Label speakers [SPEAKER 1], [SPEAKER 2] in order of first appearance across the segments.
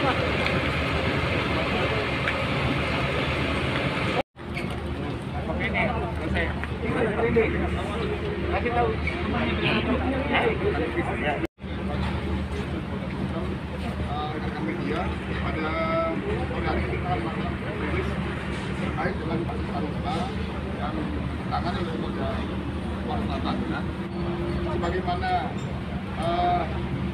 [SPEAKER 1] Kasih tahu. Rekan media pada hari ini kita melakukan rilis terkait dengan kasus Taruna yang ditangani oleh Polda Sumatera Selatan. Sebagaimana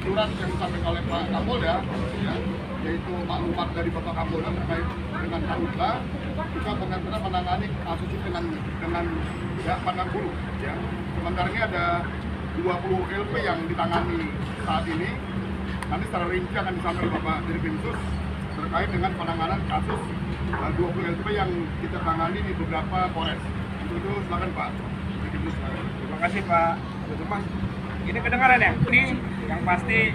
[SPEAKER 1] surat yang disampaikan oleh Pak Kapolda, ya, yaitu maklumat dari Bapak Kapolda terkait dengan Taruna, juga benar-benar menangani kasus ini dengan ya, pandang bulu. Ya. Sementara ini ada 20 LP yang ditangani saat ini. Nanti secara rinci akan disampaikan Bapak Dirkrimsus terkait dengan penanganan kasus 20 LP yang kita tangani di beberapa Polres. Untuk itu silakan Pak Dirkrimsus.
[SPEAKER 2] Terima kasih Pak Mas. Ini kedengaran ya? Ini yang pasti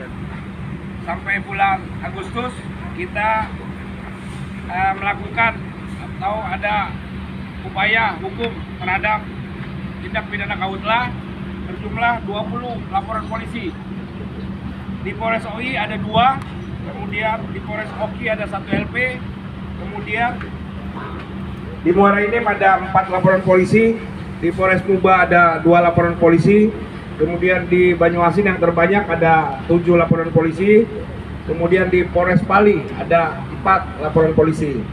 [SPEAKER 2] sampai bulan Agustus kita melakukan atau ada upaya hukum terhadap tindak pidana karhutla berjumlah 20 laporan polisi. Di Polres OI ada 2, kemudian di Polres Oki ada 1 LP, kemudian di Muara Enim ada 4 laporan polisi, di Polres Muba ada 2 laporan polisi, kemudian di Banyuasin yang terbanyak ada 7 laporan polisi, kemudian di Polres Pali ada 4 laporan polisi.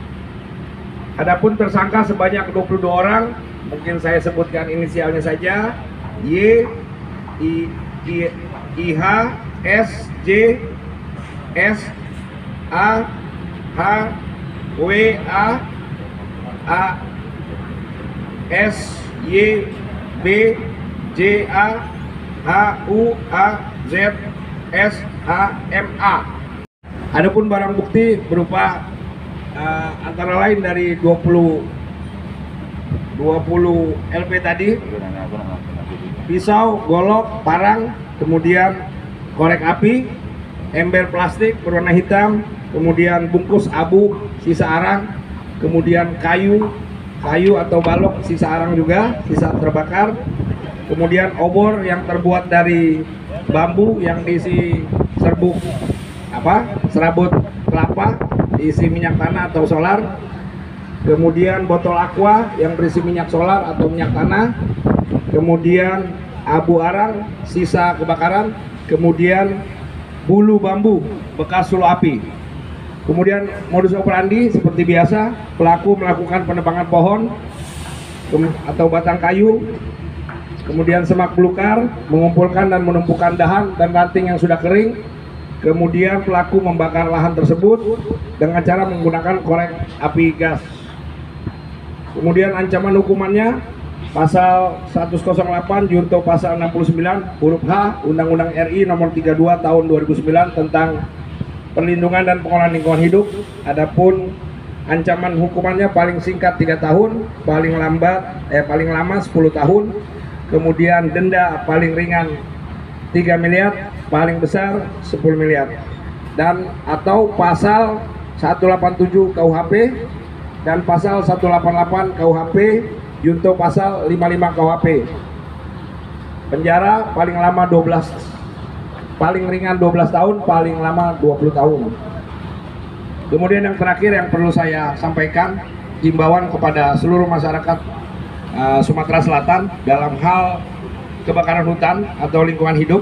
[SPEAKER 2] Adapun tersangka sebanyak 22 orang, mungkin saya sebutkan inisialnya saja: Y, IH, S, J, S, A, H, W, A, S, Y, B, J, A, H, U, A, Z, S, H, M, A. Adapun barang bukti berupa antara lain dari 20 LP tadi, pisau, golok, parang, kemudian korek api, ember plastik berwarna hitam, kemudian bungkus abu, sisa arang, kemudian kayu atau balok, sisa arang juga, sisa terbakar, kemudian obor yang terbuat dari bambu yang diisi serabut kelapa, diisi minyak tanah atau solar, kemudian botol aqua yang berisi minyak solar atau minyak tanah, kemudian abu arang, sisa kebakaran, kemudian bulu bambu bekas suluh api. Kemudian modus operandi seperti biasa, pelaku melakukan penebangan pohon atau batang kayu, kemudian semak belukar, mengumpulkan dan menumpukan dahan dan ranting yang sudah kering, kemudian pelaku membakar lahan tersebut dengan cara menggunakan korek api gas. Kemudian ancaman hukumannya Pasal 108 junto pasal 69 huruf H Undang-Undang RI nomor 32 tahun 2009 tentang perlindungan dan pengelolaan lingkungan hidup. Adapun ancaman hukumannya paling singkat 3 tahun, paling lama 10 tahun, kemudian denda paling ringan 3 miliar, paling besar 10 miliar. Dan atau pasal 187 KUHP dan pasal 188 KUHP junto pasal 55 KUHP. Penjara paling lama 12, paling ringan 12 tahun, paling lama 20 tahun. Kemudian yang terakhir yang perlu saya sampaikan, himbauan kepada seluruh masyarakat Sumatera Selatan dalam hal kebakaran hutan atau lingkungan hidup.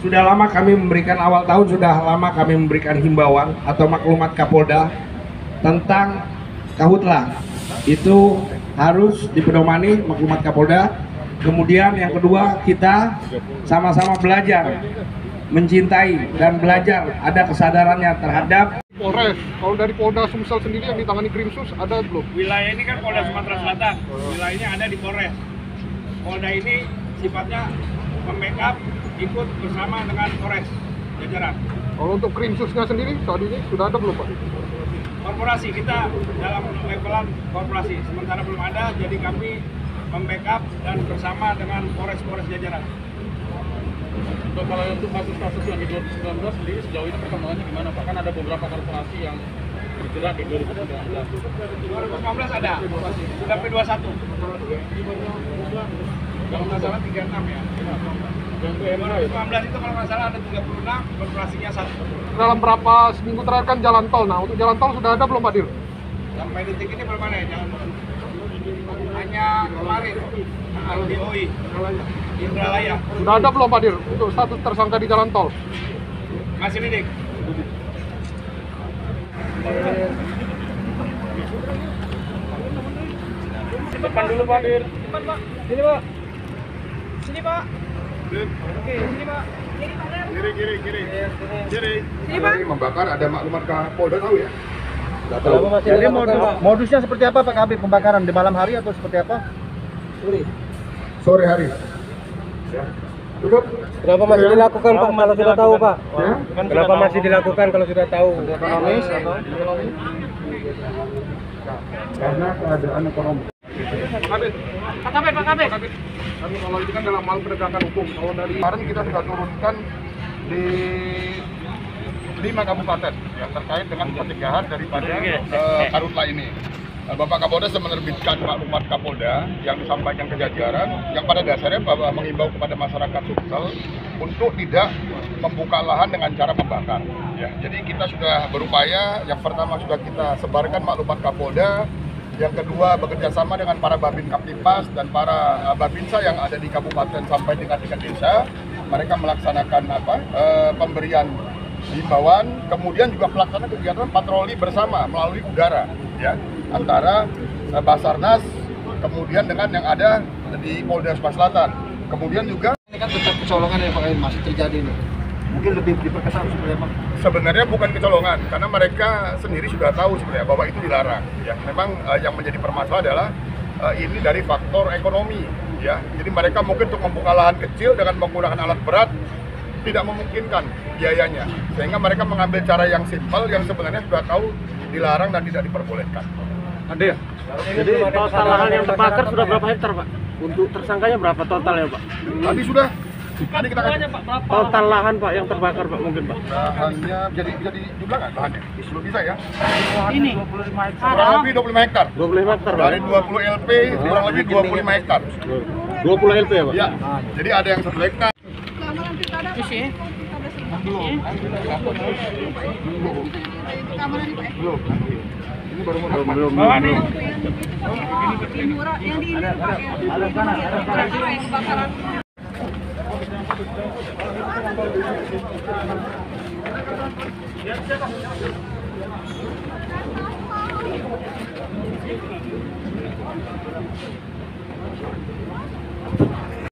[SPEAKER 2] Sudah lama kami memberikan, awal tahun sudah lama kami memberikan himbauan atau maklumat Kapolda tentang karhutla. Itu harus dipedomani maklumat Kapolda. Kemudian yang kedua, kita sama-sama belajar mencintai dan belajar ada kesadarannya terhadap
[SPEAKER 1] Polres. Kalau dari Polda Sumsel sendiri yang ditangani Krimsus ada belum?
[SPEAKER 2] wilayah ini kan Polda Sumatera Selatan, wilayahnya ada di Polres. Polda ini sifatnya membackup, ikut bersama dengan Polres jajaran.
[SPEAKER 1] Kalau untuk Krimsusnya sendiri saat ini sudah ada belum Pak?
[SPEAKER 2] Korporasi kita dalam levelan korporasi, sementara belum ada, jadi kami membackup dan bersama dengan Polres jajaran.
[SPEAKER 3] Kalau untuk kasus-kasus yang di 2019 sendiri sejauh ini perkembangannya gimana Pak? Kan ada beberapa korporasi yang bergerak di 2019.
[SPEAKER 2] 2015 ada, sampai 21. Kalau nggak salah 36 ya.
[SPEAKER 3] Yang PMK ya?
[SPEAKER 2] 15 itu kalau nggak salah ada 36, korporasinya 1.
[SPEAKER 4] Dalam berapa seminggu terakhir kan jalan tol. Nah, untuk jalan tol sudah ada belum Pak Dir?
[SPEAKER 2] Sampai detik ini belum ada ya jalan tol. Hanya kemarin LDOI Indralaya
[SPEAKER 4] Sudah ada belum Pak Dir untuk status tersangka di jalan tol?
[SPEAKER 2] masih lidik.
[SPEAKER 3] Depan dulu Pak Dir.
[SPEAKER 4] Sini Pak. Sini Pak. Oke, sini Pak.
[SPEAKER 1] Kiri. Ini membakar ada maklumat Kapolda tahu ya? Nggak tahu.
[SPEAKER 5] Jadi modusnya seperti apa Pak Kabit? Pembakaran di malam hari atau seperti apa?
[SPEAKER 1] Sore hari. Ya. Cukup.
[SPEAKER 5] Kenapa masih dilakukan Pak kalau sudah tahu Pak?
[SPEAKER 1] Ya.
[SPEAKER 5] Kenapa masih dilakukan kalau sudah tahu?
[SPEAKER 1] Ekonomis atau karena keadaan ekonomi.
[SPEAKER 4] Pak Kabit.
[SPEAKER 1] Kami kalau itu kan dalam hal penegakan hukum. Kalau dari kemarin kita sudah turunkan di 5 kabupaten ya, terkait dengan pencegahan daripada karhutla ini. Bapak Kapolda sudah menerbitkan maklumat Kapolda yang disampaikan ke jajaran yang pada dasarnya Bapak mengimbau kepada masyarakat Sumsel untuk tidak membuka lahan dengan cara membakar. Ya, jadi kita sudah berupaya, yang pertama sudah kita sebarkan maklumat Kapolda, yang kedua bekerja sama dengan para Babin Kaptipas dan para Babinsa yang ada di kabupaten sampai tingkat desa. Mereka melaksanakan pemberian himbauan, kemudian juga pelaksanaan kegiatan patroli bersama melalui udara, ya, antara Basarnas kemudian dengan yang ada di Polda Sumatera Selatan. Kemudian juga
[SPEAKER 5] Ini kan tetap kecolongan ya Pak masih terjadi ini. Mungkin lebih diperketat seperti apa?
[SPEAKER 1] sebenarnya bukan kecolongan karena mereka sendiri sudah tahu sebenarnya bahwa itu dilarang. Ya, memang yang menjadi permasalahan adalah ini dari faktor ekonomi. Ya, jadi mereka mungkin untuk membuka lahan kecil dengan menggunakan alat berat tidak memungkinkan biayanya, sehingga mereka mengambil cara yang simpel yang sebenarnya sudah tahu dilarang dan tidak diperbolehkan.
[SPEAKER 4] Ada ya?
[SPEAKER 5] Jadi total lahan yang terbakar sudah berapa hektar Pak? Untuk tersangkanya berapa total ya Pak?
[SPEAKER 1] Tadi sudah. Tadi kita kasih
[SPEAKER 5] Total lahan Pak yang terbakar Pak mungkin Pak?
[SPEAKER 1] lahannya bisa dijumlah nggak lahannya? Belum bisa ya.
[SPEAKER 4] Ini.
[SPEAKER 1] Kurang lebih 25 hektar.
[SPEAKER 5] 25 hektar Pak?
[SPEAKER 1] Dari 20 LP kurang lebih 25 hektar.
[SPEAKER 5] 20 LP ya Pak?
[SPEAKER 1] Ya. Jadi ada yang 1 hektar. Belum. Ini baru mau
[SPEAKER 5] Belum.
[SPEAKER 1] Ada.